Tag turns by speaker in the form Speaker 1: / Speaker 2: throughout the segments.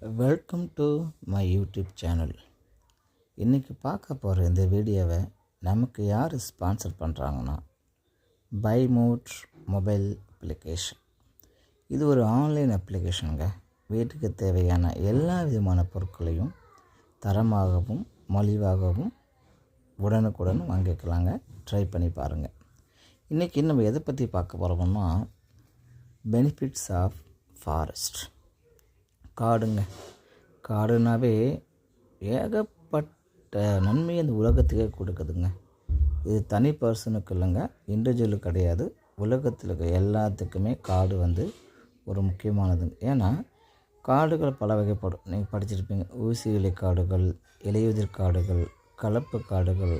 Speaker 1: Welcome to my YouTube channel. இன்றைக்கி பார்க்க போகிற இந்த வீடியோவை நமக்கு யார் ஸ்பான்சர் பண்ணுறாங்கன்னா பைமோட் மொபைல் அப்ளிகேஷன். இது ஒரு ஆன்லைன் அப்ளிகேஷனுங்க. வீட்டுக்கு தேவையான எல்லா விதமான பொருட்களையும் தரமாகவும் மலிவாகவும் உடனுக்குடன் வாங்கிக்கலாங்க. ட்ரை பண்ணி பாருங்கள். இன்றைக்கி நம்ம எதை பற்றி பார்க்க போகிறோம்னா பெனிஃபிட்ஸ் ஆஃப் ஃபாரஸ்ட். காடுங்க. காடுனாவே ஏகப்பட்ட நன்மை இந்த உலகத்துக்கே கொடுக்குதுங்க. இது தனி பர்சனுக்கு இல்லைங்க, இண்டிவிஜுவலுக்கு கிடையாது. உலகத்தில் இருக்க எல்லாத்துக்குமே காடு ஒரு முக்கியமானது. ஏன்னா காடுகள் பல வகைப்படும். நீங்கள் படிச்சிருப்பீங்க. ஊசி இலை காடுகள், இலையுதிர் காடுகள், கலப்பு காடுகள்,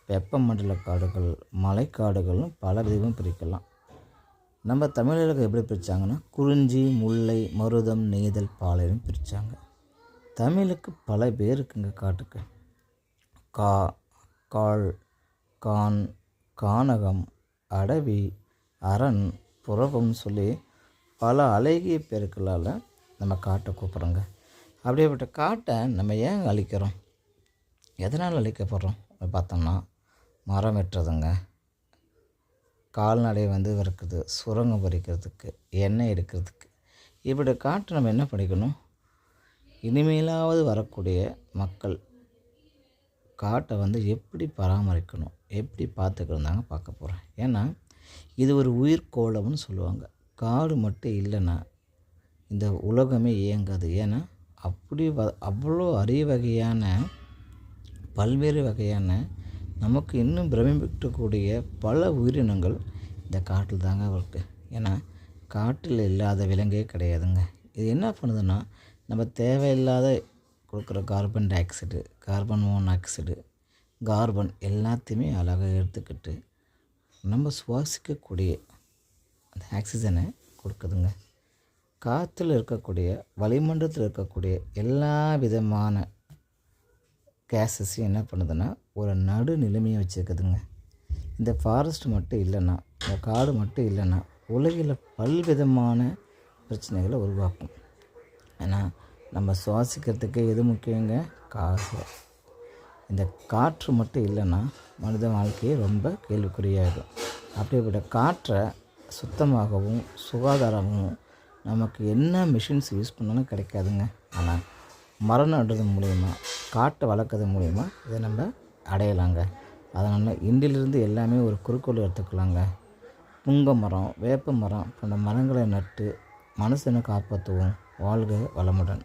Speaker 1: வெப்பமண்டல காடுகள், மலைக்காடுகள்னு பல விதமும் பிரிக்கலாம். நம்ம தமிழர்களுக்கு எப்படி பிரித்தாங்கன்னா குறிஞ்சி, முல்லை, மருதம், நெய்தல், பாலைன்னு பிரித்தாங்க. தமிழுக்கு பல பேர் இருக்குங்க. காட்டுக்கு காள், கான், கானகம், அடவி, அரண், புறவம்னு சொல்லி பல அழகிய பேருக்களால் நம்ம காட்டை கூப்பிட்றோங்க. அப்படியேப்பட்ட காட்டை நம்ம ஏன் அழிக்கிறோம், எதனால் அழிக்கப்படுறோம் பார்த்தோம்னா மரம் வெட்டுறதுங்க, கால்நடை இருக்குது, சுரங்கம் பறிக்கிறதுக்கு, எண்ணெய் எடுக்கிறதுக்கு. இப்படி காட்டு நம்ம என்ன பண்ணிக்கணும், இனிமேலாவது வரக்கூடிய மக்கள் காட்டை எப்படி பராமரிக்கணும், எப்படி பார்த்துக்கணும் தாங்க பார்க்க போகிறேன். ஏன்னா இது ஒரு உயிர்கோளம்னு சொல்லுவாங்க. காடு மட்டும் இல்லைன்னா இந்த உலகமே இயங்காது. ஏன்னா அவ்வளோ அரிய வகையான பல்வேறு வகையான நமக்கு இன்னும் பிரமிக்கக்கூடிய பல உயிரினங்கள் இந்த காட்டில் தாங்க இருக்குது. ஏன்னா காட்டில் இல்லாத விலங்கே கிடையாதுங்க. இது என்ன பண்ணுதுன்னா நம்ம தேவையில்லாத கொடுக்குற carbon di oxide, carbon monoxide, carbon எல்லாத்தையுமே அழகாக எடுத்துக்கிட்டு நம்ம சுவாசிக்கக்கூடிய அந்த ஆக்சிஜனை கொடுக்குதுங்க. காற்றுல இருக்கக்கூடிய வளிமண்டலத்தில் இருக்கக்கூடிய எல்லா விதமான கேஸஸையும் என்ன பண்ணுதுன்னா ஒரு நடு நிலைமையை வச்சுருக்குதுங்க. இந்த ஃபாரஸ்ட் மட்டும் இல்லைன்னா, இந்த காடு மட்டும் இல்லைன்னா உலகில் பல்விதமான பிரச்சனைகளை உருவாக்கும். ஏன்னா நம்ம சுவாசிக்கிறதுக்கு எது முக்கியங்க, காசு. இந்த காற்று மட்டும் இல்லைன்னா மனித வாழ்க்கையே ரொம்ப கேள்விக்குறியாகும். அப்படிப்பட்ட காற்றை சுத்தமாகவும் சுகாதாரமாகவும் நமக்கு என்ன மிஷின்ஸ் யூஸ் பண்ணாலும் கிடைக்காதுங்க. ஆனால் மரம் நடுறது மூலிமா, காட்டை வளர்க்குறது மூலிமா இதை நம்ம அடையலாங்க. அதனால் இன்றிலிருந்து எல்லாமே ஒரு குறிக்கோள் எடுத்துக்கலாங்க. புங்க மரம், வேப்ப மரம் போன்ற மரங்களை நட்டு மனுஷனை காப்பாற்றுவோம். வாழ்க வளமுடன்.